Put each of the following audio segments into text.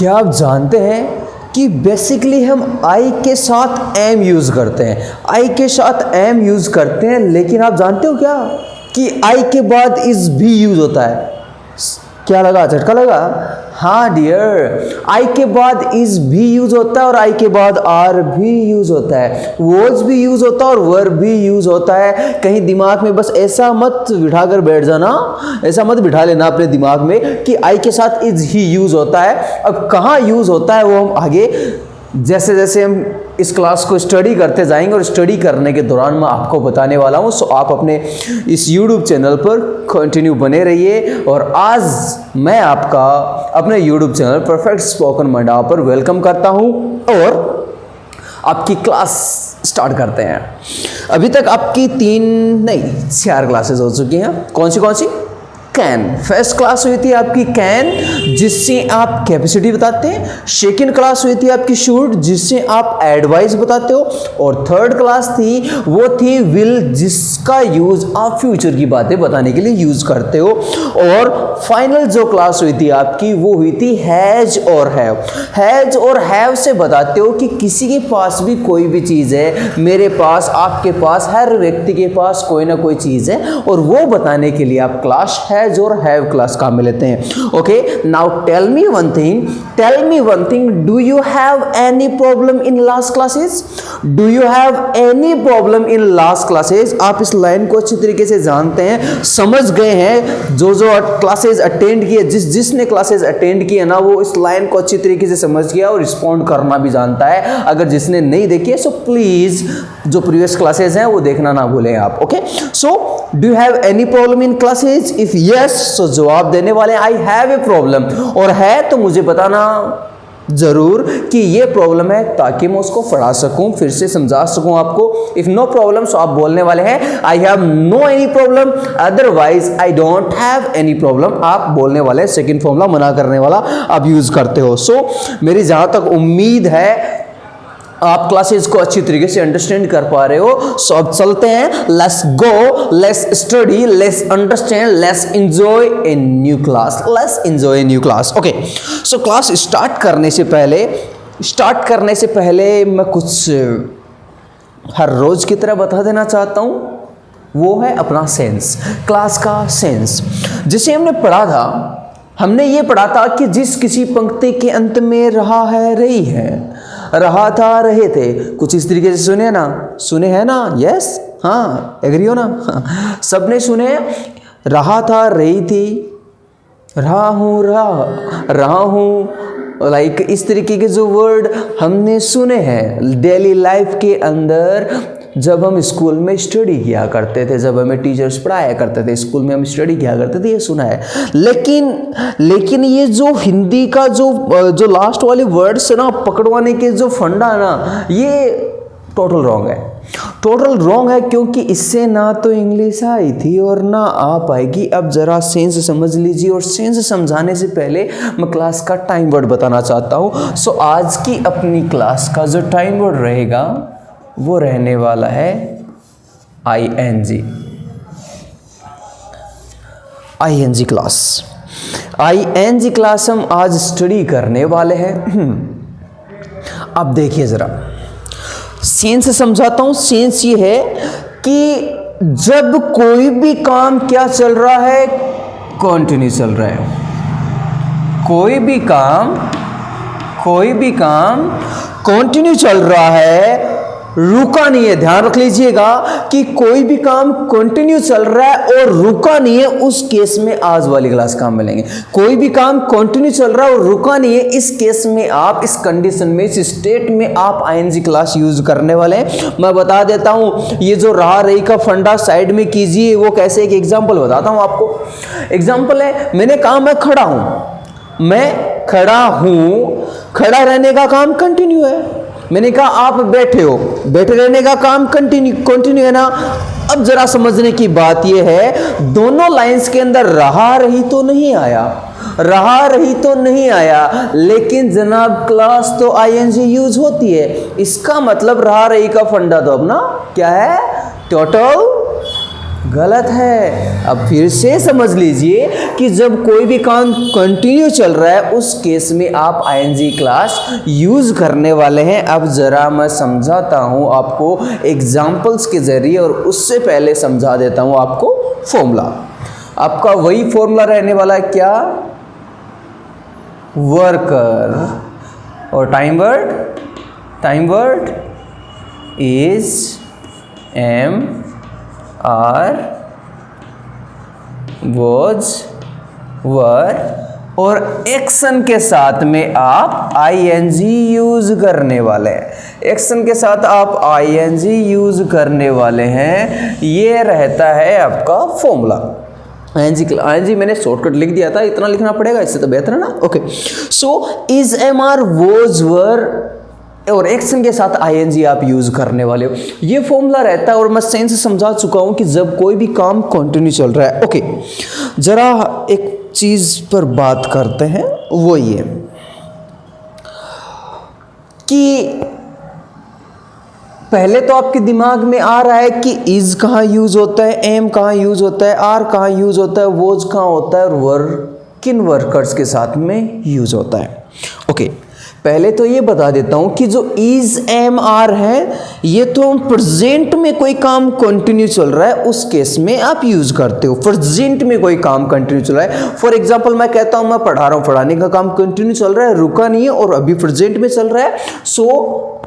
क्या आप जानते हैं कि बेसिकली हम आई के साथ एम यूज़ करते हैं, आई के साथ एम यूज़ करते हैं, लेकिन आप जानते हो क्या कि आई के बाद इज भी यूज़ होता है। क्या लगा, झटका लगा? हाँ डियर, आई के बाद इज भी यूज होता है और आई के बाद आर भी यूज होता है, वॉज भी यूज होता है और वर भी यूज होता है। कहीं दिमाग में बस ऐसा मत बिठा कर बैठ जाना, ऐसा मत बिठा लेना अपने दिमाग में कि आई के साथ इज ही यूज होता है। अब कहाँ यूज होता है वो हम आगे जैसे जैसे हम इस क्लास को स्टडी करते जाएंगे और स्टडी करने के दौरान मैं आपको बताने वाला हूँ। सो आप अपने इस YouTube चैनल पर कंटिन्यू बने रहिए। और आज मैं आपका अपने YouTube चैनल परफेक्ट स्पोकन मंडा पर वेलकम करता हूँ और आपकी क्लास स्टार्ट करते हैं। अभी तक आपकी 4 क्लासेस हो चुकी हैं। कौन सी? कैन। फर्स्ट क्लास हुई थी आपकी कैन, जिससे आप कैपेसिटी बताते हैं। सेकंड क्लास हुई थी आपकी शुड, जिससे आप एडवाइस बताते हो। और थर्ड क्लास थी वो थी विल, जिसका यूज आप फ्यूचर की बातें बताने के लिए यूज करते हो। और फाइनल जो क्लास हुई थी आपकी वो हुई थी हैज और हैव। हैज और हैव से बताते हो कि किसी के पास भी कोई भी चीज़ है, मेरे पास, आपके पास, हर व्यक्ति के पास कोई ना कोई चीज़ है, और वो बताने के लिए आप क्लास हैज और हैव क्लास काम में लेते हैं। Okay, now tell me one thing, do you have any problem in last classes? Do you have any problem in last classes? आप इस लाइन को अच्छी तरीके से जानते हैं, समझ गए हैं। जो क्लासेस अटेंड किए, जिसने क्लासेस अटेंड किए ना, वो इस लाइन को अच्छी तरीके से समझ गया और रिस्पॉन्ड करना भी जानता है। अगर जिसने नहीं देखी है सो प्लीज जो प्रीवियस क्लासेस हैं वो देखना ना भूलें आप। Okay, so do you have any problem in classes? If yes, so जवाब देने वाले आई हैव ए प्रॉब्लम, और है तो मुझे बताना जरूर कि ये प्रॉब्लम है, ताकि मैं उसको पढ़ा सकूं, फिर से समझा सकूं आपको। इफ नो प्रॉब्लम, सो आप बोलने वाले हैं I have no any problem, otherwise I don't have any problem. आप बोलने वाले सेकंड फॉर्मूला मना करने वाला आप यूज करते हो। सो मेरी जहां तक उम्मीद है आप क्लासेस को अच्छी तरीके से अंडरस्टैंड कर पा रहे हो। सो अब चलते हैं, let's go, let's study, let's understand, let's enjoy a new class, let's enjoy a new class. Okay, so class start करने से पहले मैं कुछ हर रोज की तरह बता देना चाहता हूँ, वो है अपना सेंस, क्लास का सेंस। जिसे हमने ये पढ़ा था कि जिस किसी पंक्ति के अंत में रहा है, रही है, रहा था, रहे थे, कुछ इस तरीके से सुने हैं ना? यस, हाँ, एग्री हो ना? हाँ, सबने सुने। रहा था, रही थी, रहा हूँ, लाइक इस तरीके के जो वर्ड हमने सुने हैं डेली लाइफ के अंदर। जब हम स्कूल में स्टडी किया करते थे, जब हमें टीचर्स पढ़ाया करते थे, स्कूल में हम स्टडी किया करते थे, ये सुना है। लेकिन ये जो हिंदी का जो लास्ट वाले वर्ड्स है ना, पकड़वाने के जो फंडा है ना, ये टोटल रॉन्ग है, क्योंकि इससे ना तो इंग्लिश आई थी और ना आ पाएगी। अब जरा सेंस समझ लीजिए, और सेंस समझाने से पहले मैं क्लास का टाइम वर्ड बताना चाहता हूँ। सो आज की अपनी क्लास का जो टाइम वर्ड रहेगा वो रहने वाला है ING क्लास। ING क्लास हम आज स्टडी करने वाले हैं। अब देखिए जरा, सेंस समझाता हूं। सेंस ये है कि जब कोई भी काम क्या चल रहा है, कंटिन्यू चल रहा है। कोई भी काम कंटिन्यू चल रहा है, रुका नहीं है। ध्यान रख लीजिएगा कि कोई भी काम कंटिन्यू चल रहा है और रुका नहीं है, उस केस में आज वाली क्लास काम में लेंगे। कोई भी काम कंटिन्यू चल रहा है और रुका नहीं है, इस केस में आप, इस कंडीशन में, इस स्टेट में आप ING क्लास यूज करने वाले हैं। मैं बता देता हूं, ये जो रहा रही का फंडा साइड में कीजिए। वो कैसे, एक एग्जाम्पल बताता हूं आपको। एग्जाम्पल है, मैंने कहा मैं खड़ा हूं, खड़ा रहने का काम कंटिन्यू है। मैंने कहा आप बैठे हो, बैठे रहने का काम कंटिन्यू है ना। अब जरा समझने की बात यह है, दोनों लाइंस के अंदर रहा रही तो नहीं आया, लेकिन जनाब क्लास तो ING यूज होती है। इसका मतलब रहा रही का फंडा तो अपना क्या है, टोटल गलत है। अब फिर से समझ लीजिए कि जब कोई भी काम कंटिन्यू चल रहा है उस केस में आप आईएनजी क्लास यूज करने वाले हैं। अब जरा मैं समझाता हूं आपको एग्जांपल्स के जरिए, और उससे पहले समझा देता हूं आपको फॉर्मूला। आपका वही फॉर्मूला रहने वाला है, क्या? वर्कर, और time word is am are was were, और एक्शन के साथ में आप आईएनजी यूज करने वाले हैं। एक्शन के साथ आप आईएनजी यूज करने वाले हैं, ये रहता है आपका फॉर्मूला। आईएनजी मैंने शॉर्टकट लिख दिया था, इतना लिखना पड़ेगा, इससे तो बेहतर है ना। Okay, so is am are was were और एक्शन के साथ आईएनजी आप यूज करने वाले हो, ये फॉर्मूला रहता है। और मैं सेंस से समझा चुका हूं कि जब कोई भी काम कंटिन्यू चल रहा है। ओके, जरा एक चीज पर बात करते हैं, वो ये कि पहले तो आपके दिमाग में आ रहा है कि इज कहाँ यूज होता है, एम कहाँ यूज होता है, आर कहाँ यूज होता है, वॉज कहाँ होता है, और वर किन वर्कर्स के साथ में यूज होता है। ओके, पहले तो ये बता देता हूं कि जो इज एम आर है ये तो प्रेजेंट में कोई काम कंटिन्यू चल रहा है उस केस में आप यूज करते हो। प्रेजेंट में कोई काम कंटिन्यू चल रहा है, फॉर एग्जांपल मैं कहता हूं मैं पढ़ा रहा हूं, पढ़ाने का काम कंटिन्यू चल रहा है, रुका नहीं है और अभी प्रेजेंट में चल रहा है।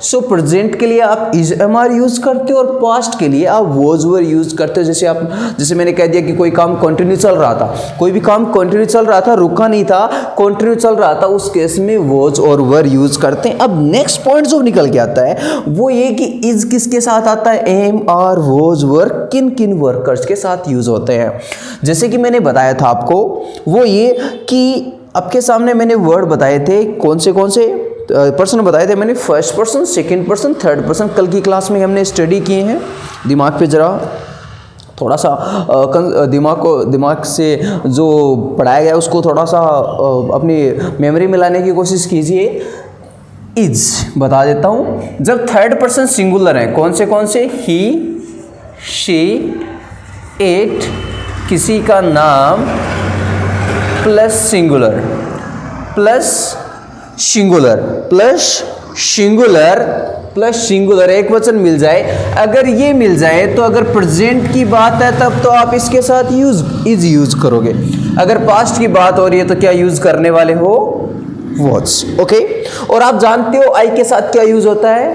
सो प्रेजेंट के लिए आप इज एम आर यूज करते हो और पास्ट के लिए आप वॉज वर यूज करते हो। जैसे मैंने कह दिया कि कोई काम कंटिन्यू चल रहा था, कोई भी काम कंटिन्यू चल रहा था, रुका नहीं था, कंटिन्यू चल रहा था, उस केस में वॉज और वर यूज करते हैं। अब नेक्स्ट पॉइंट जो निकल के आता है वो ये कि इज किसके साथ आता है, एम आर वॉज वर किन किन वर्कर्स के साथ यूज होते हैं। जैसे कि मैंने बताया था आपको, वो ये कि आपके सामने मैंने वर्ड बताए थे, कौन से पर्सन बताए थे मैंने, first person, second person, third person. कल की क्लास में हमने स्टडी किए हैं। दिमाग पे जरा थोड़ा सा दिमाग से जो पढ़ाया गया उसको थोड़ा सा अपनी मेमोरी में लाने की कोशिश कीजिए। इज बता देता हूँ, जब थर्ड पर्सन सिंगुलर है, कौन से, ही, शी, इट, किसी का नाम प्लस सिंगुलर एक वचन मिल जाए, अगर ये मिल जाए तो अगर प्रेजेंट की बात है तब तो आप इसके साथ इज यूज करोगे। अगर पास्ट की बात हो रही है तो क्या यूज करने वाले हो, वॉज। ओके, और आप जानते हो आई के साथ क्या यूज होता है,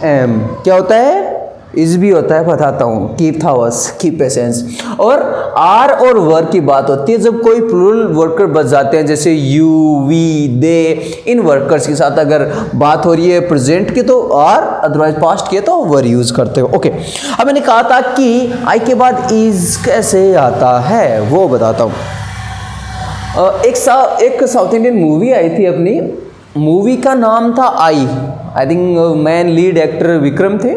एम। क्या होता है, इज भी होता है, बताता हूं, कीप थावस, कीप पेशेंस। और आर और वर की बात होती है जब कोई प्लूरल वर्कर बच जाते हैं, जैसे यू, वी, दे, इन वर्कर्स के साथ अगर बात हो रही है प्रेजेंट की तो आर, अदरवाइज पास्ट की तो वर यूज करते हो। ओके, अब मैंने कहा था कि आई के बाद इज कैसे आता है वो बताता हूं। एक साउथ इंडियन मूवी आई थी अपनी, मूवी का नाम था I think man lead actor Vikram थे।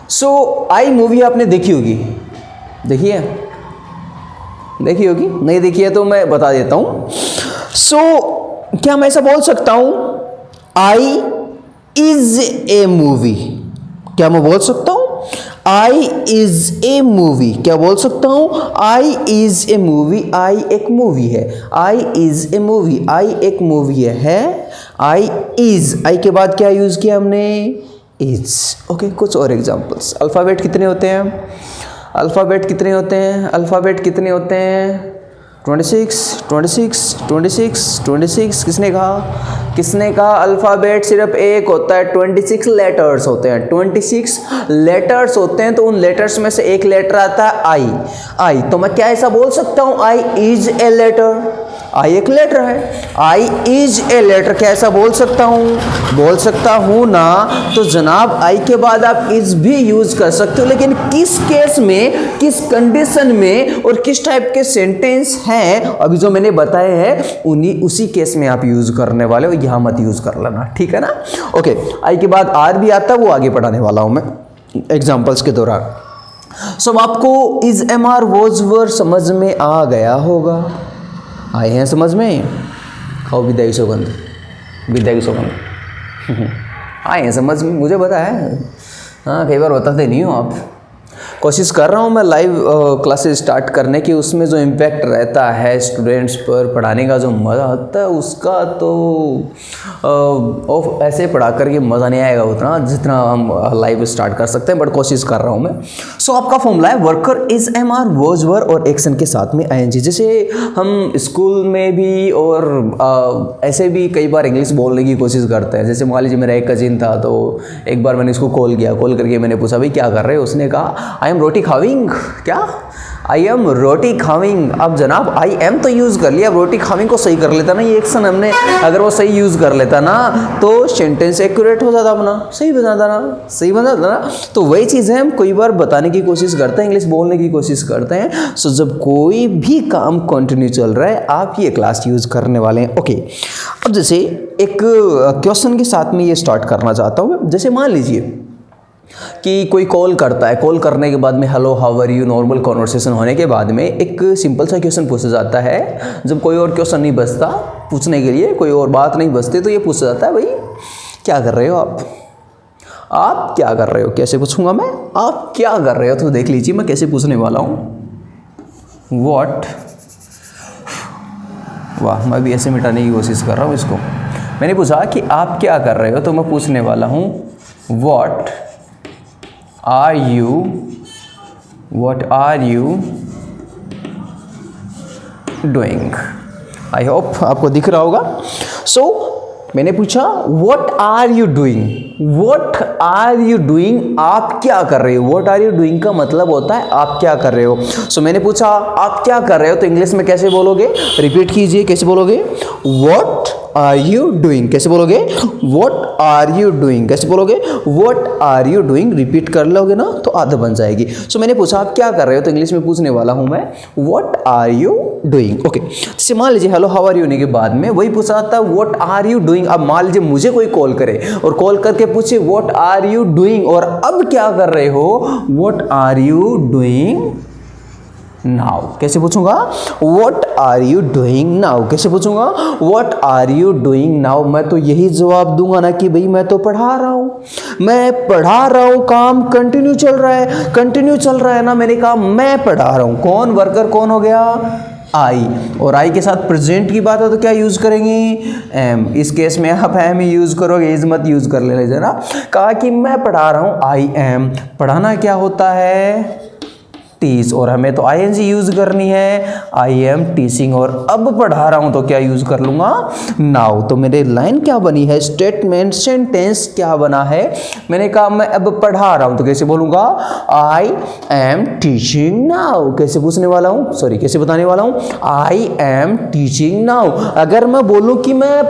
सो आई मूवी आपने देखी होगी, देखी होगी, नहीं देखी है तो मैं बता देता हूं। सो क्या मैं ऐसा बोल सकता हूं, आई इज ए मूवी? क्या मैं बोल सकता हूं आई इज ए मूवी? क्या बोल सकता हूं आई इज ए मूवी? आई एक मूवी है, आई इज ए मूवी, आई एक मूवी है। आई इज, आई के बाद क्या यूज किया हमने, इज। ओके, कुछ और एग्जांपल्स। अल्फ़ाबेट कितने होते हैं, 26। किसने कहा अल्फ़ाबेट सिर्फ एक होता है, 26 लेटर्स होते हैं। 26 लेटर्स होते हैं, तो उन लेटर्स में से एक लेटर आता है आई। तो मैं क्या ऐसा बोल सकता हूँ, आई इज ए लेटर? आई एक लेटर है, आई इज ए लेटर। क्या ऐसा बोल सकता हूँ ना। तो जनाब आई के बाद आप इज भी यूज कर सकते हो, लेकिन किस केस में, किस कंडीशन में और किस टाइप के सेंटेंस हैं अभी जो मैंने बताए हैं उसी केस में आप यूज करने वाले हो, यहां मत यूज कर लेना, ठीक है ना। ओके, आई के बाद आर भी आता है, वो आगे पढ़ाने वाला हूं मैं एग्जाम्पल्स के दौरान। सब आपको is am are was were समझ में आ गया होगा, आए हैं समझ में? खाओ विद्या की सौगंध आए हैं समझ में, मुझे पता है। हाँ, कई बार बताते नहीं हो आप। कोशिश कर रहा हूँ मैं लाइव क्लासेस स्टार्ट करने की, उसमें जो इम्पैक्ट रहता है स्टूडेंट्स पर, पढ़ाने का जो मज़ा आता है उसका तो ऐसे पढ़ा करके मज़ा नहीं आएगा उतना जितना हम लाइव स्टार्ट कर सकते हैं, बट कोशिश कर रहा हूँ मैं। सो आपका फॉर्मूला है worker is MR was were और एक्शन के साथ में ING। जैसे हम स्कूल में भी और ऐसे भी कई बार इंग्लिश बोलने की कोशिश करते हैं। जैसे मान लीजिए मेरा एक कजिन था, तो एक बार मैंने इसको कॉल किया, कॉल करके मैंने पूछा भाई क्या कर रहे हो, उसने कहा आई एम रोटी खाविंग। क्या? आई एम रोटी खाविंग। अब जनाब आई एम तो यूज़ कर लिया, अब रोटी खाविंग को सही कर लेता ना ये एक्शन हमने, अगर वो सही यूज़ कर लेता ना तो सेंटेंस एक्यूरेट हो जाता अपना, सही बनाता ना, सही बनाता ना। तो वही चीज़ है, हम कई बार बताने की कोशिश करते हैं, इंग्लिश बोलने की कोशिश करते हैं। सो जब कोई भी काम कंटिन्यू चल रहा है आप ये क्लास यूज़ करने वाले हैं। ओके, अब जैसे एक क्वेश्चन के साथ में ये स्टार्ट करना चाहता हूँ। जैसे मान लीजिए कि कोई कॉल करता है, कॉल करने के बाद में hello how are you, normal conversation होने के बाद में एक सिंपल सा क्वेश्चन पूछा जाता है। जब कोई और क्वेश्चन नहीं बचता पूछने के लिए, कोई और बात नहीं बचती, तो ये पूछा जाता है भाई क्या कर रहे हो आप क्या कर रहे हो। कैसे पूछूंगा मैं, आप क्या कर रहे हो, तो देख लीजिए मैं कैसे पूछने वाला हूँ। व्हाट, वाह मैं भी ऐसे मिटाने की कोशिश कर रहा हूँ इसको। मैंने पूछा कि आप क्या कर रहे हो, तो मैं पूछने वाला हूँ what are you doing. I hope आपको दिख रहा होगा। सो मैंने पूछा what are you doing, what are you doing, आप क्या कर रहे हो। व्हाट आर यू डूइंग का मतलब होता है आप क्या कर रहे हो। सो मैंने पूछा आप क्या कर रहे हो, तो इंग्लिश में कैसे बोलोगे, रिपीट कीजिए, कैसे बोलोगे, व्हाट आर यू डूइंग, कैसे बोलोगे, व्हाट आर यू डूइंग, कैसे बोलोगे, what are you doing. Repeat कर लोगे ना तो आदत बन जाएगी। सो मैंने पूछा आप क्या कर रहे हो, तो इंग्लिश में पूछने वाला हूं मैं what are you doing. Okay, जैसे मान लीजिए हेलो हाउ आर यू होने के बाद में वही पूछा था व्हाट आर यू डूइंग। अब मान लीजिए मुझे कोई कॉल करे और कॉल करके पूछे व्हाट आर यू डूइंग, और अब क्या कर रहे हो, what are you doing now. कैसे पूछूंगा, what are you doing now, कैसे पूछूंगा, what are you doing now. मैं तो यही जवाब दूंगा ना कि भाई मैं तो पढ़ा रहा हूं, मैं पढ़ा रहा हूं, काम कंटिन्यू चल रहा है, कंटिन्यू चल रहा है ना। मैंने कहा मैं पढ़ा रहा हूं, कौन वर्कर कौन हो गया, आई, और आई के साथ प्रेजेंट की बात है तो क्या यूज करेंगे, एम। इस केस में आप एम ही यूज करोगे, इज मत यूज कर ले जरा। कहा कि मैं पढ़ा रहा हूं, आई एम। पढ़ाना क्या होता है, टीच, और हमें तो ING यूज करनी है, आई एम टीचिंग। और अब पढ़ा रहा हूं तो क्या यूज कर लूंगा, नाउ। तो मेरे लाइन क्या बनी है, स्टेटमेंट सेंटेंस क्या बना है। मैंने कहा मैं अब पढ़ा रहा हूं तो कैसे बोलूंगा, आई एम टीचिंग नाउ। कैसे पूछने वाला हूं, सॉरी कैसे बताने वाला हूं, आई एम टीचिंग नाउ। अगर मैं बोलूं कि मैं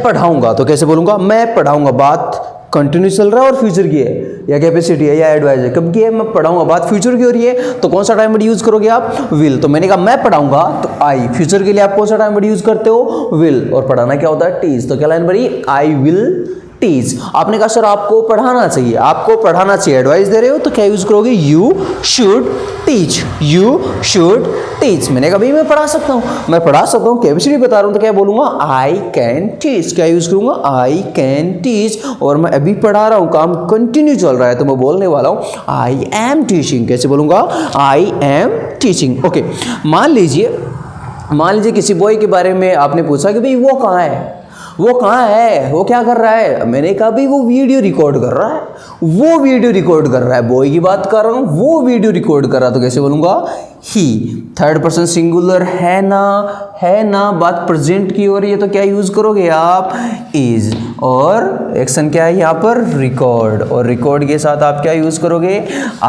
पढ़ाऊंगा तो कैसे बोलूंगा, मैं पढ़ाऊंगा। बात कंटिन्यू चल रहा है और फ्यूचर की है या कैपेसिटी है या एडवाइज है, कब की है, मैं पढ़ाऊंगा, बात फ्यूचर की हो रही है, तो कौन सा टाइम वर्ड यूज करोगे आप, विल। तो मैंने कहा मैं पढ़ाऊंगा तो आई, फ्यूचर के लिए आप कौन सा टाइम वर्ड यूज करते हो, विल, और पढ़ाना क्या होता है, टीच। तो क्या लाइन बनी, आई विल टीच। आपने कहा सर आपको पढ़ाना चाहिए, आपको पढ़ाना चाहिए, एडवाइस दे रहे हो तो क्या यूज करोगे, you should teach, you should teach. मैंने कहा भाई मैं पढ़ा सकता हूँ, मैं पढ़ा सकता हूँ, कैपेसिटी बता रहा हूँ तो क्या बोलूंगा, आई कैन टीच। क्या यूज करूंगा, आई कैन टीच। और मैं अभी पढ़ा रहा हूँ, काम कंटिन्यू चल रहा है तो मैं बोलने वाला हूँ आई एम टीचिंग। कैसे बोलूंगा, आई एम टीचिंग। ओके, मान लीजिए किसी बॉय के बारे में आपने पूछा कि भाई वो कहाँ है, वो कहाँ है, वो क्या कर रहा है। मैंने कहा भाई वो वीडियो रिकॉर्ड कर रहा है, वो वीडियो रिकॉर्ड कर रहा है, बॉय की बात कर रहा हूँ, वो वीडियो रिकॉर्ड कर रहा है। तो कैसे बोलूंगा, ही। थर्ड पर्सन सिंगुलर है ना, बात प्रेजेंट की हो रही है तो क्या यूज करोगे आप, इज। और एक्शन क्या है यहाँ पर, रिकॉर्ड, और रिकॉर्ड के साथ आप क्या यूज करोगे,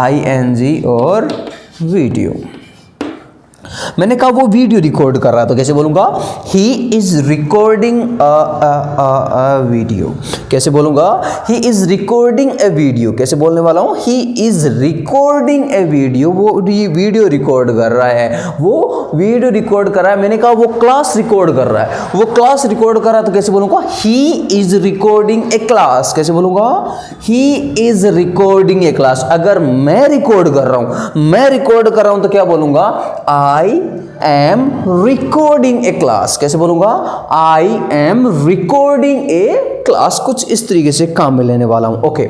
ING और वीडियो। मैंने कहा वो वीडियो रिकॉर्ड कर रहा है तो कैसे बोलूंगा, he is recording a video. कैसे बोलूंगा, he is recording A video. कैसे बोलने वाला हूं, he is recording A video. वो वीडियो रिकॉर्ड कर रहा है, वो वीडियो रिकॉर्ड कर रहा है। मैंने कहा वो क्लास रिकॉर्ड कर रहा है, वो क्लास रिकॉर्ड कर रहा है तो कैसे बोलूंगा, he is recording A class. कैसे बोलूंगा, he is recording A class. अगर मैं रिकॉर्ड कर रहा हूं तो क्या बोलूंगा, I M recording A class. कैसे बोलूंगा? I M recording A class. कुछ इस तरीके से काम में लेने वाला हूं। ओके,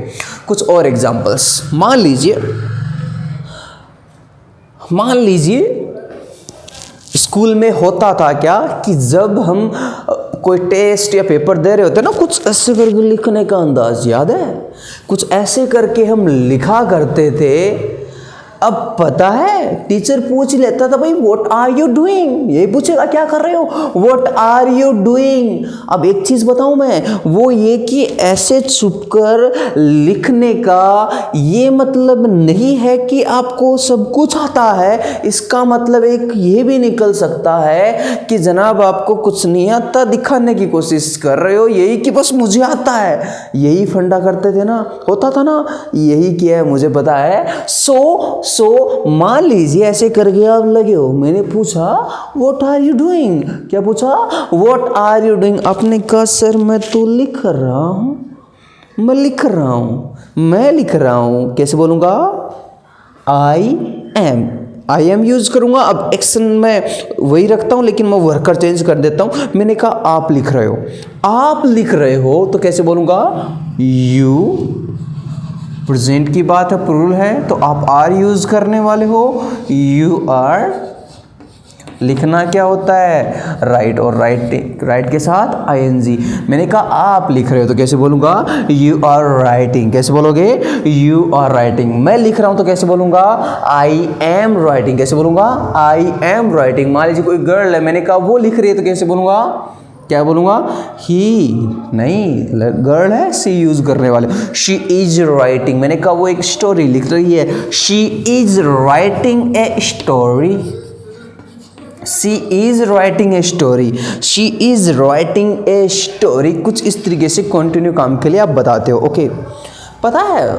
कुछ और एग्जांपल्स। मान लीजिए स्कूल में होता था क्या कि जब हम कोई टेस्ट या पेपर दे रहे होते ना, कुछ ऐसे करके लिखने का अंदाज याद है? कुछ ऐसे करके हम लिखा करते थे। अब पता है टीचर पूछ लेता था, भाई व्हाट आर यू डूइंग? यही पूछेगा, क्या कर रहे हो? What are you doing? अब एक चीज बताऊं मैं, वो ये कि ऐसे छुपकर लिखने का ये मतलब नहीं है कि आपको सब कुछ आता है। इसका मतलब एक ये भी निकल सकता है कि जनाब आपको कुछ नहीं आता, दिखाने की कोशिश कर रहे हो, यही कि बस मुझे आता है। यही फंडा करते थे ना, होता था ना, यही किया है, मुझे पता है। सो मान लीजिए ऐसे करके आप लगे हो, मैंने पूछा व्हाट आर यू डूइंग? क्या पूछा? What are you doing? आपने कहा सर मैं तो लिख रहा हूं, मैं लिख रहा हूं। कैसे बोलूंगा? आई एम यूज करूंगा। अब एक्शन में वही रखता हूं, लेकिन मैं वर्कर चेंज कर देता हूं। मैंने कहा आप लिख रहे हो, तो कैसे बोलूंगा? यू। प्रेजेंट की बात है, प्लूरल है, तो आप आर यूज करने वाले हो। You are. लिखना क्या होता है? राइट, और राइट के साथ आईएनजी। मैंने कहा आप लिख रहे हो, तो कैसे बोलूंगा? You are writing. कैसे बोलोगे? You are writing. मैं लिख रहा हूं तो कैसे बोलूंगा? I am writing. कैसे बोलूंगा? I am writing. मान लीजिए कोई गर्ल है, मैंने कहा वो लिख रही है, तो कैसे बोलूंगा? क्या बोलूंगा? ही नहीं, गर्ल है, सी यूज करने वाले। She is writing. मैंने कहा वो एक स्टोरी लिख रही है, she is writing a story. She is writing a story. She is writing a story. कुछ इस तरीके से कंटिन्यू काम के लिए आप बताते हो। ओके, पता है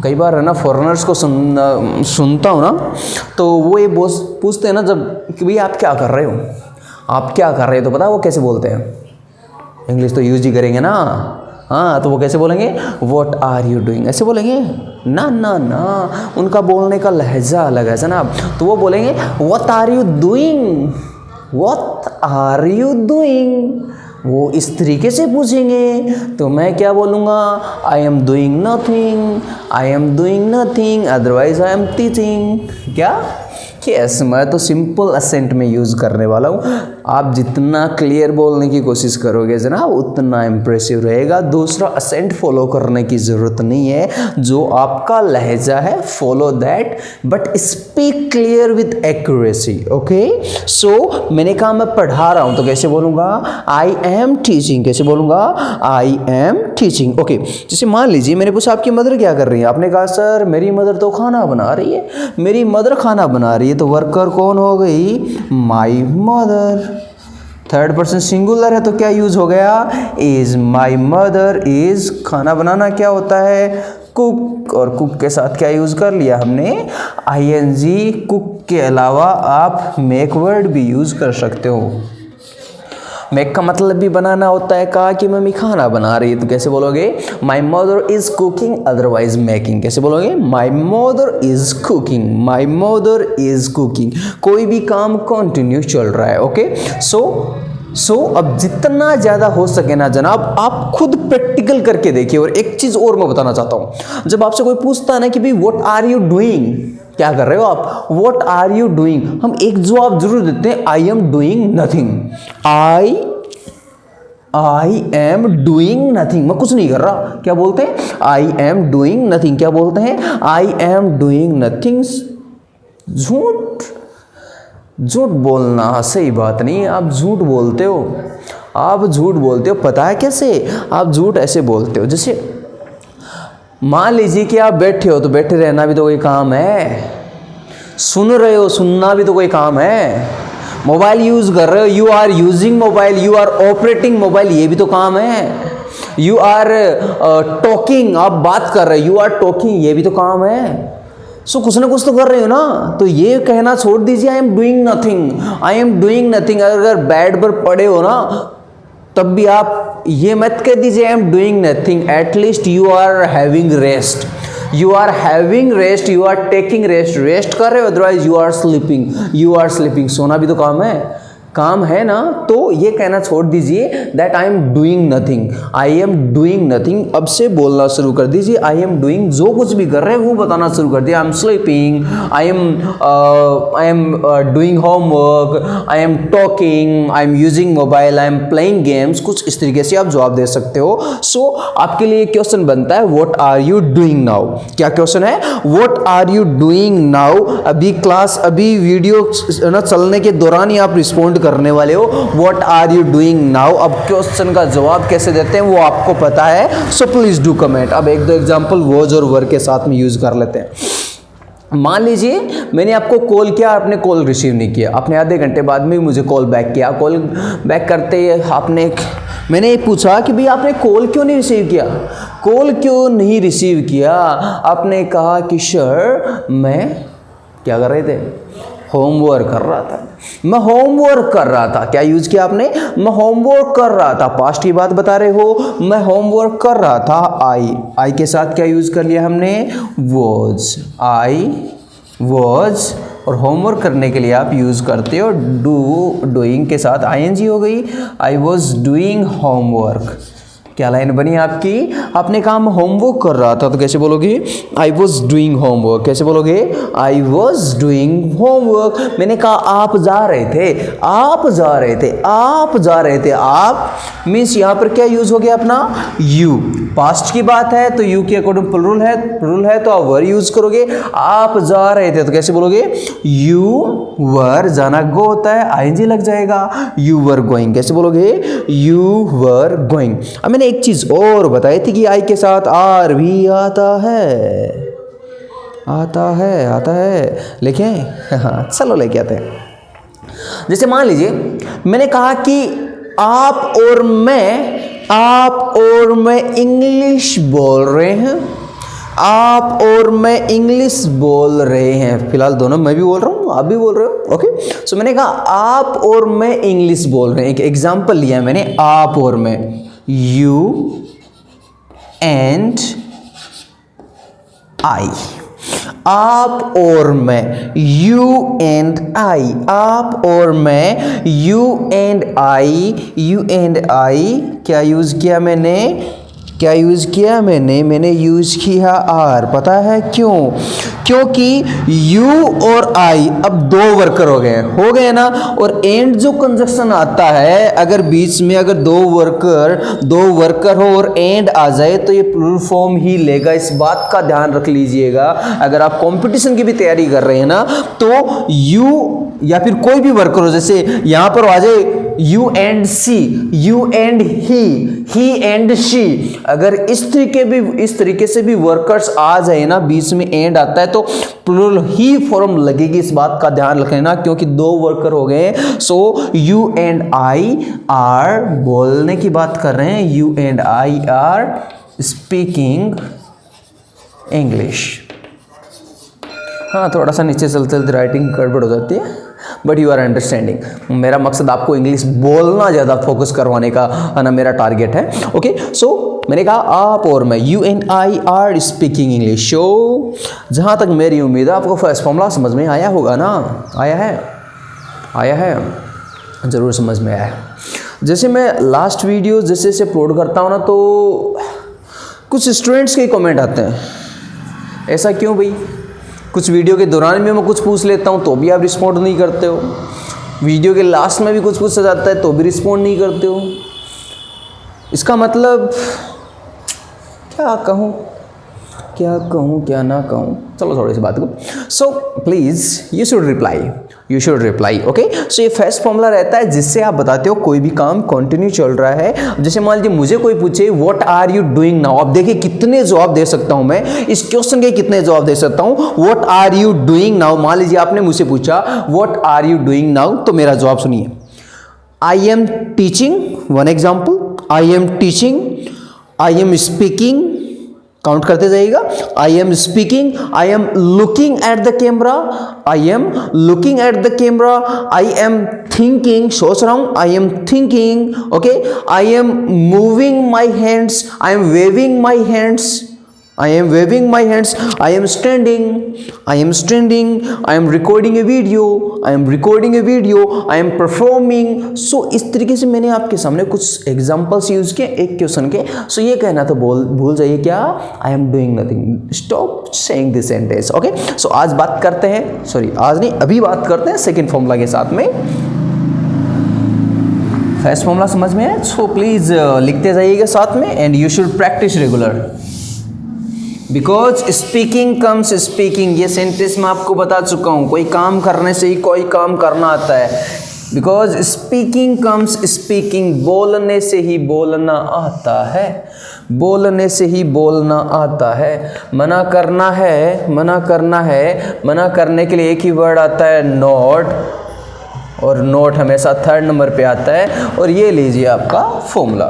कई बार है ना, फॉरेनर्स को सुनता हूँ ना, तो वो ये पूछते हैं ना जब कि भाई आप क्या कर रहे हो, तो पता है वो कैसे बोलते हैं? इंग्लिश तो यूज ही करेंगे ना। हाँ, तो वो कैसे बोलेंगे? What are you doing? ऐसे बोलेंगे ना ना ना, उनका बोलने का लहजा अलग है जनाब। तो वो बोलेंगे what are you doing, what are you doing. वो इस तरीके से पूछेंगे, तो मैं क्या बोलूँगा? I am doing nothing, otherwise I am teaching. क्या? यस, मैं तो सिंपल असेंट में यूज़ करने वाला हूँ। आप जितना क्लियर बोलने की कोशिश करोगे जनाब, उतना इम्प्रेसिव रहेगा। दूसरा असेंट फॉलो करने की ज़रूरत नहीं है। जो आपका लहजा है, follow that, but speak clear with accuracy. Okay, so मैंने कहा मैं पढ़ा रहा हूँ, तो कैसे बोलूँगा? I am teaching. कैसे बोलूँगा? I am teaching. ओके, जैसे मान लीजिए मैंने पूछा आपकी मदर क्या कर रही है? आपने कहा सर मेरी मदर तो खाना बना रही है, मेरी मदर खाना बना रही है। तो वर्कर कौन हो गई? My mother. Third person singular है तो क्या यूज हो गया? इज। My mother is. खाना बनाना क्या होता है? कुक। और कुक के साथ क्या यूज कर लिया हमने? आईएनजी। कुक के अलावा आप मेक वर्ड भी यूज कर सकते हो। मेक का मतलब भी बनाना होता है। कहा कि मम्मी खाना बना रही है, तो कैसे बोलोगे? My mother is cooking, otherwise making. कैसे बोलोगे? My mother is cooking, my mother is cooking. कोई भी काम कंटिन्यू चल रहा है। ओके, सो अब जितना ज़्यादा हो सके ना जनाब, आप खुद प्रैक्टिकल करके देखिए। और एक चीज़ और मैं बताना चाहता हूँ, जब आपसे कोई पूछता है ना कि भाई व्हाट आर यू डूइंग, क्या कर रहे हो आप? व्हाट आर यू डूइंग, हम एक जवाब जरूर देते हैं, आई am doing nothing. I am doing nothing, मैं कुछ नहीं कर रहा। क्या बोलते हैं? आई एम डूइंग नथिंग। क्या बोलते हैं? आई एम डूइंग नथिंग। झूठ बोलना सही बात नहीं है। आप झूठ बोलते हो। पता है कैसे? आप झूठ ऐसे बोलते हो, जैसे मान लीजिए कि आप बैठे हो, तो बैठे रहना भी तो कोई काम है। सुन रहे हो, सुनना भी तो कोई काम है। मोबाइल यूज कर रहे हो, you are using mobile, you are operating mobile, ये भी तो काम है। यू आर टॉकिंग, आप बात कर रहे हो, यू आर टॉकिंग, ये भी तो काम है। सो कुछ ना कुछ तो कर रहे हो ना। तो ये कहना छोड़ दीजिए I am doing nothing, I am doing nothing. अगर बेड पर पड़े हो ना, तब भी आप ये मत कह दीजिए I am doing nothing, at least you are having rest. You are having rest, you are taking rest, rest कर रहे हो, otherwise you are sleeping, you are sleeping, सोना भी तो काम है ना। तो ये कहना छोड़ दीजिए that I am doing nothing, I am doing nothing, अब से बोलना शुरू कर दीजिए आई एम डूइंग, जो कुछ भी कर रहे हैं वो बताना शुरू कर दिया। I am sleeping, I am doing homework, I am talking, I am using mobile, I am playing games, कुछ इस तरीके से आप जवाब दे सकते हो। सो आपके लिए क्वेश्चन बनता है what are you doing now. क्या क्वेश्चन है? What are you doing now. अभी वीडियो ना चलने के दौरान ही आप रिस्पॉन्ड करने वाले हो what are you doing now. अब क्वेश्चन का जवाब कैसे देते हैं वो आपको पता है, सो प्लीज डू कमेंट। अब एक दो एग्जांपल वॉज और वर के साथ में यूज कर लेते हैं। मान लीजिए मैंने आपको कॉल किया, आपने कॉल रिसीव नहीं किया, आपने आधे घंटे बाद में मुझे कॉल बैक किया। कॉल बैक करते मैंने पूछा कि भाई आपने कॉल क्यों नहीं रिसीव किया, कॉल क्यों नहीं रिसीव किया। आपने कहा कि सर मैं क्या कर रहे थे, होमवर्क कर रहा था, मैं होमवर्क कर रहा था। क्या यूज किया आपने? मैं होमवर्क कर रहा था, पास्ट की बात बता रहे हो, मैं होमवर्क कर रहा था। आई के साथ क्या यूज कर लिया हमने? Was, I was. और होमवर्क करने के लिए आप यूज करते हो डूइंग के साथ आईएनजी हो गई, आई वॉज डूइंग होमवर्क। क्या लाइन बनी आपकी? आपने कहा मैं होमवर्क कर रहा था, तो कैसे बोलोगे? I was doing homework. कैसे बोलोगे? I was doing homework. मैंने कहा आप जा रहे थे, आप जा रहे थे, आप जा रहे थे। आप मीन्स यहाँ पर क्या यूज हो गया अपना? यू। पास्ट की बात है तो यू के अकॉर्डिंग प्लुरल है तो आप वर यूज करोगे। आप जा रहे थे तो कैसे बोलोगे? यू वर, जाना गो होता है, आईएनजी लग जाएगा। You were going. कैसे बोलोगे? You were going. अब मैंने एक चीज और बताई थी कि आई के साथ आर भी आता है लिखें? हाँ चलो लेके आते हैं। जैसे मान लीजिए मैंने कहा कि आप और मैं इंग्लिश बोल रहे हैं, आप और मैं इंग्लिश बोल रहे हैं। फिलहाल दोनों मैं भी बोल रहा हूँ, आप भी बोल रहे हो, ओके। सो मैंने कहा आप और मैं इंग्लिश बोल रहे हैं। एक एग्जांपल लिया मैंने, आप और मैं, यू एंड आई। आप और मैं, यू एंड आई, आप और मैं, यू एंड आई। क्या यूज किया मैंने? मैंने यूज किया आर। पता है क्यों? क्योंकि यू और आई अब दो वर्कर हो गए ना। और एंड जो कंजक्शन आता है, अगर बीच में अगर दो वर्कर हो और एंड आ जाए तो ये प्लूरल फॉर्म ही लेगा। इस बात का ध्यान रख लीजिएगा। अगर आप कंपटीशन की भी तैयारी कर रहे हैं ना, तो यू या फिर कोई भी वर्कर हो, जैसे यहां पर आ जाए you and she, you and he and she. अगर इस तरीके से भी वर्कर्स आ जाए ना, बीच में एंड आता है तो प्लूरल ही फॉर्म लगेगी। इस बात का ध्यान रखना क्योंकि दो वर्कर हो गए। So you and I are, बोलने की बात कर रहे हैं, you and I are speaking English. हाँ थोड़ा सा नीचे चलते चलते राइटिंग गड़बड़ हो जाती है, बट यू आर अंडरस्टैंडिंग। मेरा मकसद आपको इंग्लिश बोलना ज़्यादा फोकस करवाने का है ना, मेरा टारगेट है, ओके। सो मैंने कहा आप और मैं, you and I are speaking English. So जहाँ तक मेरी उम्मीद है आपको फर्स्ट फॉर्मूला समझ में आया होगा ना? आया है ज़रूर समझ में आया है। जैसे मैं लास्ट वीडियो जैसे अपलोड करता हूँ ना, तो कुछ स्टूडेंट्स के कमेंट आते हैं, ऐसा क्यों भाई? कुछ वीडियो के दौरान में मैं कुछ पूछ लेता हूँ तो भी आप रिस्पॉन्ड नहीं करते हो, वीडियो के लास्ट में भी कुछ पूछा जाता है तो भी रिस्पॉन्ड नहीं करते हो। इसका मतलब क्या कहूँ क्या ना कहूँ, चलो थोड़ी सी बात को। So please you should reply, okay. So ये फर्स्ट फॉर्मूला रहता है जिससे आप बताते हो कोई भी काम कंटिन्यू चल रहा है। जैसे मान लीजिए मुझे कोई पूछे what are you doing now, अब देखिए कितने जवाब दे सकता हूं मैं इस क्वेश्चन के, कितने जवाब दे सकता हूं। What are you doing now, मान लीजिए आपने मुझसे पूछा what are you doing now, तो मेरा जवाब सुनिए, I am teaching, one example, I am teaching, I am speaking, count करते जाइएगा, I am speaking, I am looking at the camera, I am looking at the camera, I am thinking, सोच रहा हूं, I am thinking, okay, I am moving my hands, I am waving my hands, I am waving my hands, I am standing, I am standing, I am recording a video, I am recording a video, I am performing. So इस तरीके से मैंने आपके सामने कुछ examples use किए एक question के. सो ये कहना तो भूल जाइए क्या, I am doing nothing. Stop saying this sentence. Okay, so आज बात करते हैं, सॉरी आज नहीं अभी बात करते हैं सेकेंड फॉर्मूला के साथ में. फर्स्ट फॉर्मूला समझ में है, सो प्लीज़ लिखते जाइएगा साथ में and you should practice regular. Because speaking comes speaking, ये सेंटेंस मैं आपको बता चुका हूँ. कोई काम करने से ही कोई काम करना आता है. बिकॉज स्पीकिंग कम्स स्पीकिंग, बोलने से ही बोलना आता है, बोलने से ही बोलना आता है. मना करना है, मना करना है, मना करने के लिए एक ही वर्ड आता है नोट, और नोट हमेशा थर्ड नंबर पे आता है. और ये लीजिए आपका formula.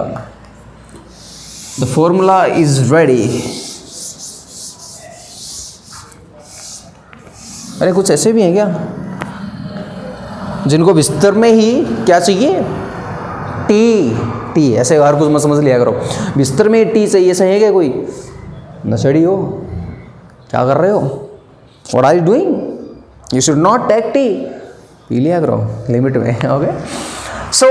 The formula is ready. अरे कुछ ऐसे भी हैं क्या जिनको बिस्तर में ही क्या चाहिए, टी. ऐसे हर कुछ मत समझ लिया करो. बिस्तर में टी चाहिए, ऐसा है क्या कोई नशेड़ी हो, क्या कर रहे हो, what are you doing, you should not take tea. पी लिया करो लिमिट में. Okay, so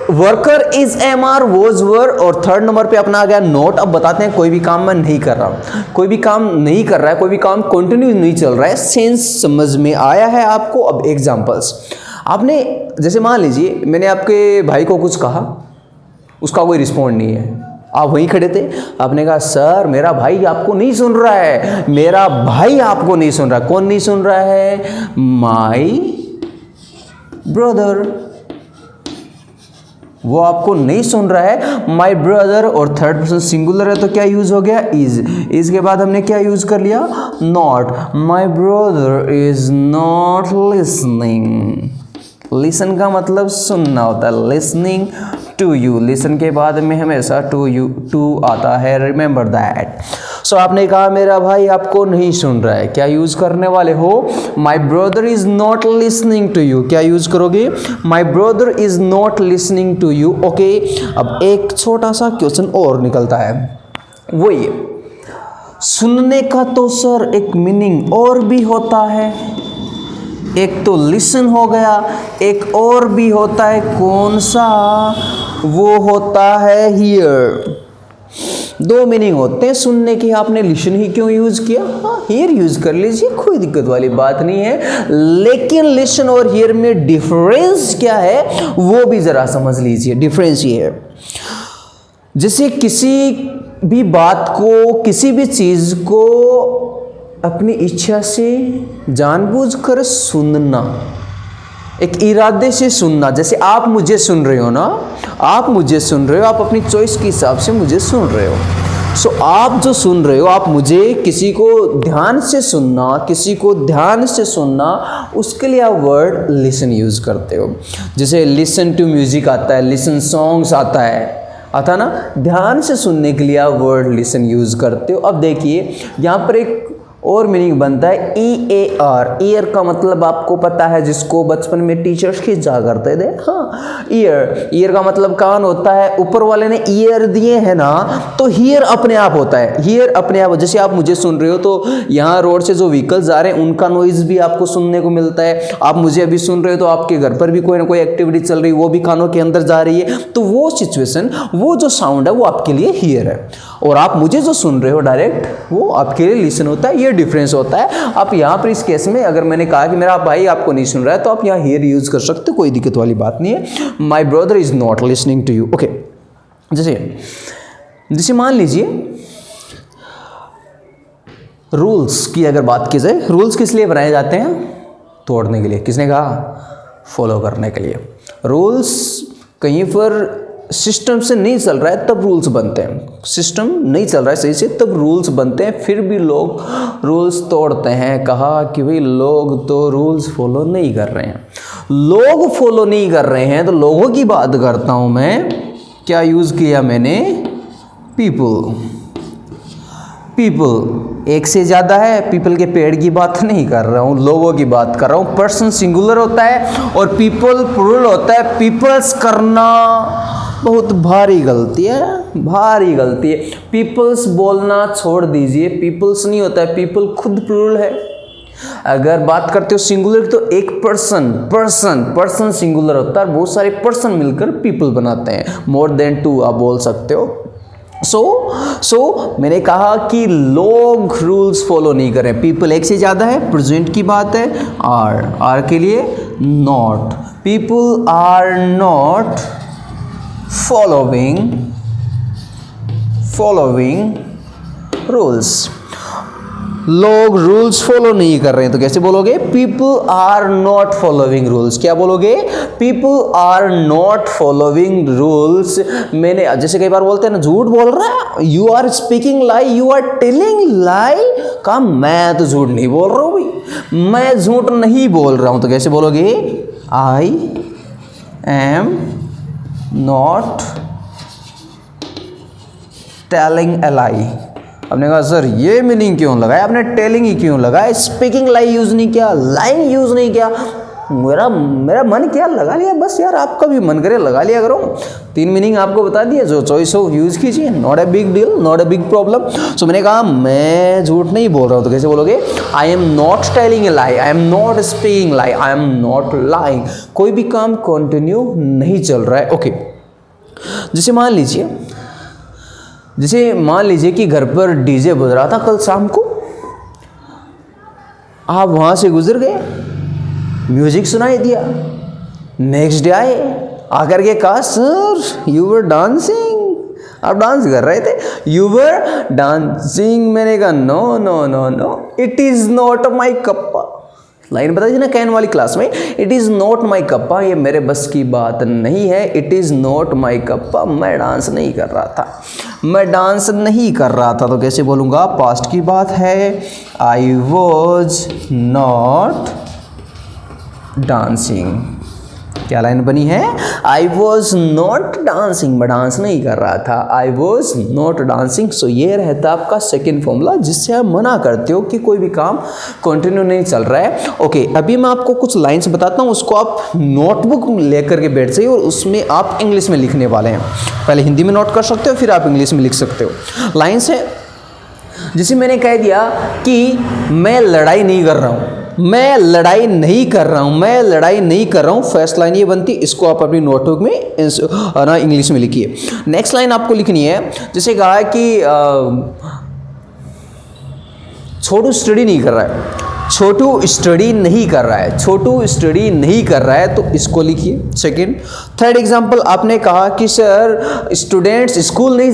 worker is am are was were, और थर्ड नंबर पे अपना आ गया नोट. अब बताते हैं कोई भी काम मैं नहीं कर रहा हूं, कोई भी काम नहीं कर रहा है, कोई भी काम कंटिन्यू नहीं चल रहा है. सेंस समझ में आया है आपको. अब एग्जांपल्स, आपने जैसे मान लीजिए मैंने आपके भाई को कुछ कहा, उसका कोई रिस्पॉन्ड नहीं है. आप वहीं खड़े थे, आपने कहा सर मेरा भाई आपको नहीं सुन रहा है, मेरा भाई आपको नहीं सुन रहा. कौन नहीं सुन रहा है, माई ब्रदर, वो आपको नहीं सुन रहा है. माई ब्रदर, और थर्ड पर्सन सिंगुलर है तो क्या यूज हो गया, इज के बाद हमने क्या यूज कर लिया, not. My brother is not listening. Listen का मतलब सुनना होता है, लिसनिंग टू यू. लिसन के बाद में हमेशा टू आता है, रिमेंबर दैट. सो आपने कहा मेरा भाई आपको नहीं सुन रहा है, क्या यूज करने वाले हो, my brother is not listening to you. क्या यूज करोगे, my brother is not listening to you. Okay, अब एक छोटा सा क्वेश्चन और निकलता है, वो ये, सुनने का तो सर एक मीनिंग और भी होता है. एक तो लिसन हो गया, एक और भी होता है, कौन सा, वो होता है हियर. दो मीनिंग होते हैं सुनने के. आपने लिसन ही क्यों यूज किया, हाँ हियर यूज कर लीजिए, कोई दिक्कत वाली बात नहीं है. लेकिन लिसन और हियर में डिफरेंस क्या है वो भी जरा समझ लीजिए. डिफरेंस ये है, जैसे किसी भी बात को, किसी भी चीज को अपनी इच्छा से जानबूझकर सुनना, एक इरादे से सुनना. जैसे आप मुझे सुन रहे हो ना, आप मुझे सुन रहे हो, आप अपनी चॉइस के हिसाब से मुझे सुन रहे हो. सो आप जो सुन रहे हो, आप मुझे किसी को ध्यान से सुनना, किसी को ध्यान से सुनना, उसके लिए आप वर्ड लिसन यूज करते हो. जैसे लिसन टू म्यूजिक आता है, लिसन सॉन्ग्स आता ना, ध्यान से सुनने के लिए आप वर्ड लिसन यूज करते हो. अब देखिए यहाँ पर एक और मीनिंग बनता है EAR. ईयर का मतलब आपको पता है, जिसको बचपन में टीचर्स खींचा करते थे, हाँ ईयर का मतलब कान होता है. ऊपर वाले ने ईयर दिए हैं ना, तो हियर अपने आप होता है, हियर अपने आप. जैसे आप मुझे सुन रहे हो तो यहाँ रोड से जो व्हीकल्स आ रहे हैं उनका नॉइज भी आपको सुनने को मिलता है. आप मुझे अभी सुन रहे हो तो आपके घर पर भी कोई ना कोई एक्टिविटी चल रही है, वो भी कानों के अंदर जा रही है. तो वो सिचुएशन, वो जो साउंड है वो आपके लिए हियर है, और आप मुझे जो सुन रहे हो डायरेक्ट, वो आपके लिए लिसन होता है. ये डिफरेंस होता है. आप यहाँ पर इस केस में अगर मैंने कहा कि मेरा भाई आपको नहीं सुन रहा है, तो आप यहाँ हियर यूज कर सकते हो, कोई दिक्कत वाली बात नहीं है. My brother is not listening to you. Okay, जैसे मान लीजिए रूल्स की अगर बात की जाए, रूल्स किस लिए बनाए जाते हैं, तोड़ने के लिए. किसने कहा, फॉलो करने के लिए. रूल्स कहीं पर सिस्टम से नहीं चल रहा है तब रूल्स बनते हैं, सिस्टम नहीं चल रहा है सही से तब रूल्स बनते हैं. फिर भी लोग रूल्स तोड़ते हैं. कहा कि भाई लोग तो रूल्स फॉलो नहीं कर रहे हैं. लोग फॉलो नहीं कर रहे हैं तो लोगों की बात करता हूं मैं. क्या यूज किया मैंने, पीपल. पीपल एक से ज़्यादा है, पीपल के पेड़ की बात नहीं कर रहा हूँ, लोगों की बात कर रहा हूँ. पर्सन सिंगुलर होता है और पीपल प्लूरल होता है. पीपल्स करना, बहुत भारी गलती है, भारी गलती है। पीपल्स बोलना छोड़ दीजिए, पीपल्स नहीं होता है, पीपल खुद प्लूरल है। अगर बात करते हो सिंगुलर की तो एक पर्सन सिंगुलर होता है, बहुत सारे पर्सन मिलकर पीपल बनाते हैं, मोर देन 2 आप बोल सकते हो। सो मैंने कहा कि लोग रूल्स फॉलो नहीं करें, पीपल एक से ज़्यादा है, प्रेजेंट की बात है, आर के लिए not, people are not following rules. लोग रूल्स फॉलो नहीं कर रहे हैं, तो कैसे बोलोगे? People are not following rules. क्या बोलोगे? People are not following rules. मैंने जैसे कई बार बोलते हैं ना, झूठ बोल रहा है, you are speaking lie, you are telling lie. कहा मैं तो झूठ नहीं बोल रहा हूं भाई, मैं झूठ नहीं बोल रहा हूं, तो कैसे बोलोगे? I am not telling a lie. आपने कहा सर ये मीनिंग क्यों लगाया आपने, टेलिंग ही क्यों लगाया, स्पीकिंग लाई यूज नहीं किया, लाइंग यूज नहीं किया। मेरा मन किया लगा लिया, बस यार आपका भी मन करे लगा लिया करो। 3 मीनिंग आपको बता दिया, जो चॉइस हो यूज कीजिए, not a big deal, not a big problem. So मैंने कहा मैं झूठ नहीं बोल रहा हूँ, तो कैसे बोलोगे? I am not telling a lie, I am not speaking lie, I am not lying. कोई भी काम कंटिन्यू नहीं चल रहा है। ओके, जैसे मान लीजिए कि घर पर डीजे बज रहा था कल शाम को, आप वहां से गुजर गए, म्यूजिक सुनाई दिया, नेक्स्ट डे आए, आकर के कहा सर यू वर डांसिंग, आप डांस कर रहे थे, यू वर डांसिंग। मैंने कहा no no no no, it is not my cuppa. Line बताई थी ना कैन वाली क्लास में, it is not my cuppa, ये मेरे बस की बात नहीं है, it is not my cuppa. मैं डांस नहीं कर रहा था, तो कैसे बोलूँगा? पास्ट की बात है, आई वॉज नॉट डांसिंग। क्या लाइन बनी है? आई वॉज नॉट डांसिंग, मैं डांस नहीं कर रहा था, आई वॉज नॉट डांसिंग। सो ये रहता है आपका सेकेंड फॉर्मूला, जिससे आप मना करते हो कि कोई भी काम कंटिन्यू नहीं चल रहा है। ओके, अभी मैं आपको कुछ लाइन्स बताता हूँ, उसको आप नोटबुक लेकर के बैठ जाइए और उसमें आप इंग्लिश में लिखने वाले हैं। पहले हिंदी में नोट कर सकते हो, फिर आप इंग्लिश में लिख सकते हो। लाइन्स है, जिसे मैंने कह दिया कि मैं लड़ाई नहीं कर रहा हूँ, मैं लड़ाई नहीं कर रहा हूँ। फर्स्ट लाइन ये बनती है, इसको आप अपनी नोटबुक में ना इंग्लिश में लिखिए। नेक्स्ट लाइन आपको लिखनी है, जैसे कहा कि छोटू स्टडी नहीं कर रहा है, छोटू स्टडी नहीं कर रहा है, तो इसको लिखिए। सेकंड, थर्ड एग्जांपल, आपने कहा कि सर स्टूडेंट्स स्कूल नहीं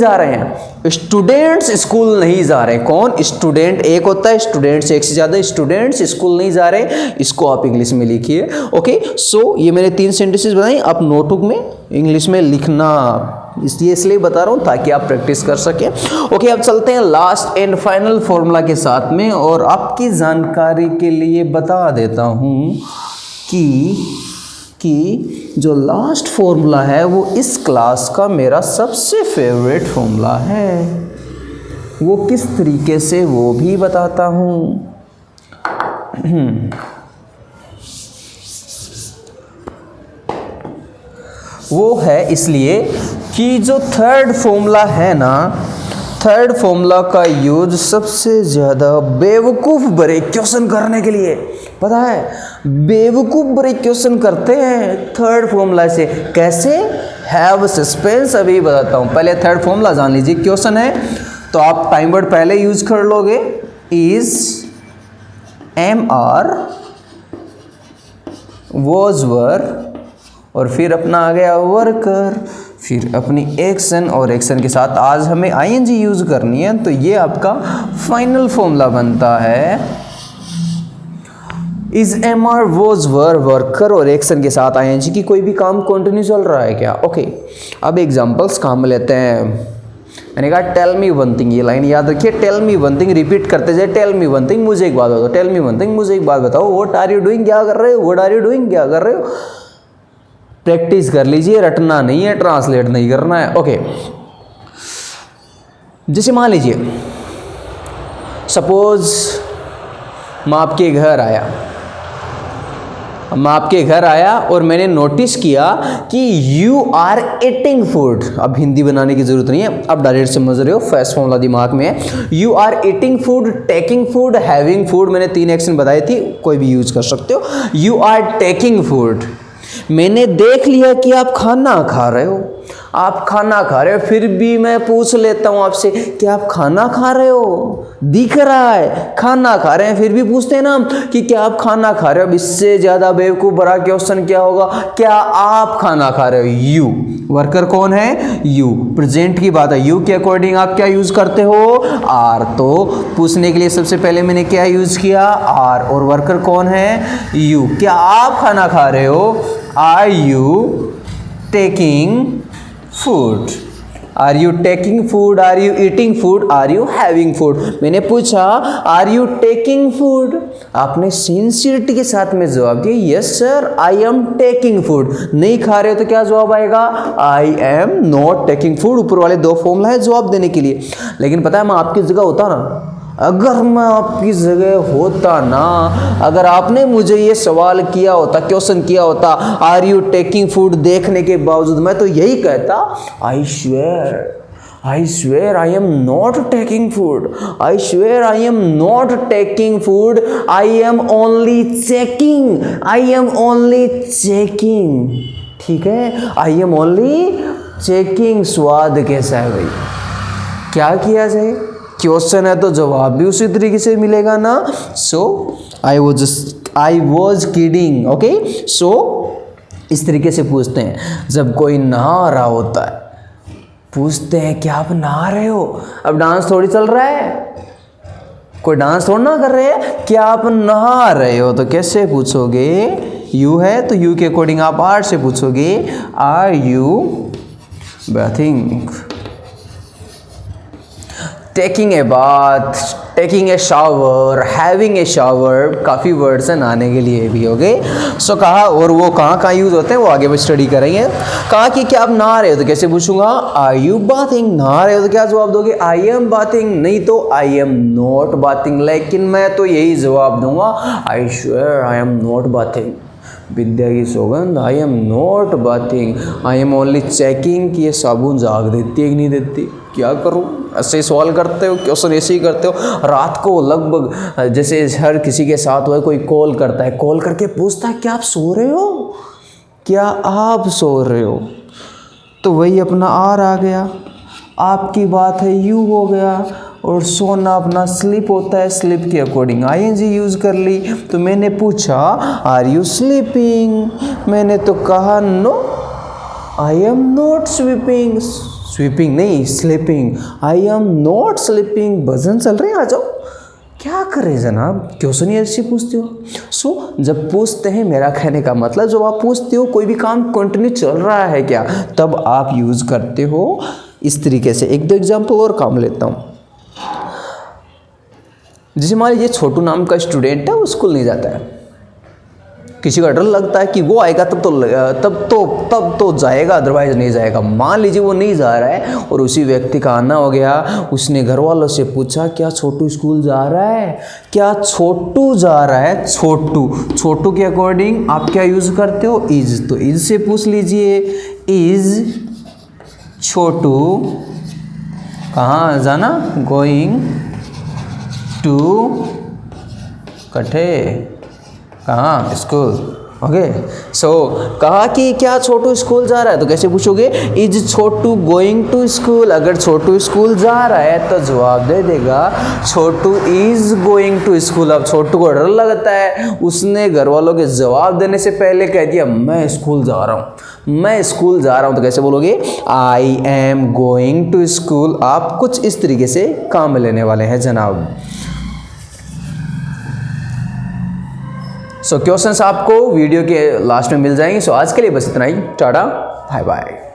जा रहे हैं, कौन? स्टूडेंट एक होता है, स्टूडेंट्स एक से ज़्यादा, स्टूडेंट्स स्कूल नहीं जा रहे, इसको आप इंग्लिश में लिखिए। ओके, सो ये मैंने 3 सेंटेंसेस बनाई, आप नोटबुक में इंग्लिश में लिखना, इसलिए बता रहा हूँ ताकि आप प्रैक्टिस कर सकें। ओके, अब चलते हैं लास्ट एंड फाइनल फॉर्मूला के साथ में, और आपकी जानकारी के लिए बता देता हूँ कि जो लास्ट फॉर्मूला है वो इस क्लास का मेरा सबसे फेवरेट फॉर्मूला है। वो किस तरीके से वो भी बताता हूँ। वो है इसलिए कि जो थर्ड फॉर्मूला है ना, थर्ड फॉर्मूला का यूज सबसे ज़्यादा बेवकूफ़ भरे क्वेश्चन करने के लिए, पता है, बेवकूफ़ भरे क्वेश्चन करते हैं थर्ड फॉर्मूला से। कैसे? हैव सस्पेंस, अभी बताता हूँ। पहले थर्ड फॉर्मूला जान लीजिए। क्वेश्चन है तो आप टाइम वर्ड पहले यूज कर लोगे, is, am are, was were, और फिर अपना आ गया वर्कर, फिर अपनी एक्शन, और एक्शन के साथ आज हमें आईएनजी यूज करनी है, तो ये आपका फाइनल फॉर्मूला बनता है। Is, am are, was were, worker और एक्शन के साथ आईएनजी की कोई भी काम कंटिन्यू चल रहा है क्या? ओके, अब एग्जांपल्स काम लेते हैं। मैंने कहा टेल मी वन थिंग, ये लाइन याद रखिए, tell me one thing, repeat करते जाए, टेल मी वन थिंग, मुझे एक बात बताओ, टेल मी वन थिंग, मुझे एक बात बताओ, व्हाट आर यू डूइंग, क्या कर रहे हो, व्हाट आर यू डूइंग, क्या कर रहे हो। प्रैक्टिस कर लीजिए, रटना नहीं है, ट्रांसलेट नहीं करना है। ओके, जैसे मान लीजिए सपोज मैं आपके घर आया, मैं आपके घर आया और मैंने नोटिस किया कि यू आर ईटिंग फूड। अब हिंदी बनाने की जरूरत नहीं है, अब डायरेक्ट समझ रहे हो, फर्स्ट फॉर्मूला दिमाग में है। You are eating food, taking food, having food, मैंने 3 एक्शन बताई थी, कोई भी यूज कर सकते हो। यू आर टेकिंग फूड, मैंने देख लिया कि आप खाना खा रहे हो, आप खाना खा रहे हो, फिर भी मैं पूछ लेता हूं आपसे कि आप खाना खा रहे हो, दिख रहा है खाना खा रहे हैं, फिर भी पूछते हैं ना कि क्या आप खाना खा रहे हो। अब इससे ज्यादा बेवकूफ बड़ा क्वेश्चन क्या होगा, क्या आप खाना खा रहे हो। यू, वर्कर कौन है, यू, प्रेजेंट की बात है, यू के अकॉर्डिंग आप क्या यूज करते हो, आर। तो पूछने के लिए सबसे पहले मैंने क्या यूज किया, आर, और वर्कर कौन है, यू। क्या आप खाना खा रहे हो, are you taking food, are you taking food, are you eating food, are you having food. मैंने पूछा आर यू टेकिंग फूड, आपने सिंसियरिटी के साथ में जवाब दिया yes sir I am taking food. नहीं खा रहे हो तो क्या जवाब आएगा, I am not taking food. ऊपर वाले 2 फॉर्मूला है जवाब देने के लिए। लेकिन पता है मैं आपकी जगह होता ना, अगर मैं आपकी जगह होता ना, अगर आपने मुझे ये सवाल किया होता, क्वेश्चन किया होता आर यू टेकिंग फूड देखने के बावजूद, मैं तो यही कहता आई swear I am not taking food, I swear I am not taking food, I am only checking, I am only checking. ठीक है, आई एम ओनली चेकिंग। स्वाद कैसा है भाई, क्या किया जाए, क्वेश्चन है तो जवाब भी उसी तरीके से मिलेगा ना। सो आई वॉज किडिंग। ओके, सो इस तरीके से पूछते हैं जब कोई नहा रहा होता है, पूछते हैं क्या आप नहा रहे हो। अब डांस थोड़ी चल रहा है, कोई डांस थोड़ा ना कर रहे हैं, क्या आप नहा रहे हो, तो कैसे पूछोगे, यू है तो यू के अकॉर्डिंग आप आर से पूछोगे, are you bathing, taking a bath, taking a shower, having a shower, काफ़ी वर्ड्स हैं नहाने के लिए भी। ओके, सो कहा, और वो कहाँ यूज़ होते हैं वो आगे भी स्टडी करेंगे। कहा कि क्या आप नहा रहे हो तो कैसे पूछूंगा, आर यू बाथिंग। नहा रहे हो तो क्या जवाब दोगे, आई एम बाथिंग, नहीं तो आई एम नॉट बाथिंग। लेकिन मैं तो यही जवाब दूंगा, I swear I am not bathing, विद्या की सौगंध, I am not bathing, I am only checking कि ये साबुन जाग देती है कि नहीं देती। क्या करूं, ऐसे सवाल करते हो, क्वेश्चन ऐसे ही करते हो। रात को लगभग जैसे हर किसी के साथ हुआ, कोई कॉल करता है, कॉल करके पूछता है क्या आप सो रहे हो, क्या आप सो रहे हो, तो वही अपना आर आ गया, आपकी बात है यू हो गया, और सोना अपना स्लीप होता है, स्लीप के अकॉर्डिंग आईएनजी यूज़ कर ली। तो मैंने पूछा आर यू स्लीपिंग, मैंने तो कहा no I am not sweeping, sweeping नहीं sleeping, I am not sleeping. भजन चल रहे हैं, आ जाओ। क्या करें जनाब, क्वेश्चन ही ऐसे पूछते हो। सो जब पूछते हैं, मेरा कहने का मतलब जब आप पूछते हो कोई भी काम कंटिन्यू चल रहा है क्या, तब आप यूज़ करते हो इस तरीके से। 1-2 एग्जाम्पल और काम लेता हूँ। जैसे मान लीजिए छोटू नाम का स्टूडेंट है, वो स्कूल नहीं जाता है, किसी का डर लगता है कि वो आएगा तब तो जाएगा, अदरवाइज नहीं जाएगा। मान लीजिए वो नहीं जा रहा है और उसी व्यक्ति का आना हो गया, उसने घर वालों से पूछा क्या छोटू स्कूल जा रहा है, क्या छोटू जा रहा है, छोटू के अकॉर्डिंग आप क्या यूज़ करते हो, इज। तो इज से पूछ लीजिए, इज छोटू कहाँ जाना, गोइंग टू कठे कहाँ, स्कूल। ओके, सो कहा कि क्या छोटू स्कूल जा रहा है, तो कैसे पूछोगे, is Chhotu going to school. अगर छोटू स्कूल जा रहा है तो जवाब दे देगा छोटू इज गोइंग टू स्कूल। अब छोटू को डर लगता है, उसने घर वालों के जवाब देने से पहले कह दिया मैं स्कूल जा रहा हूँ, मैं स्कूल जा रहा हूँ। तो कैसे बोलोगे, I am going to school. आप कुछ इस तरीके से काम में लेने वाले हैं जनाब। सो क्वेश्चंस आपको वीडियो के लास्ट में मिल जाएंगे। सो आज के लिए बस इतना ही, टाटा बाय बाय।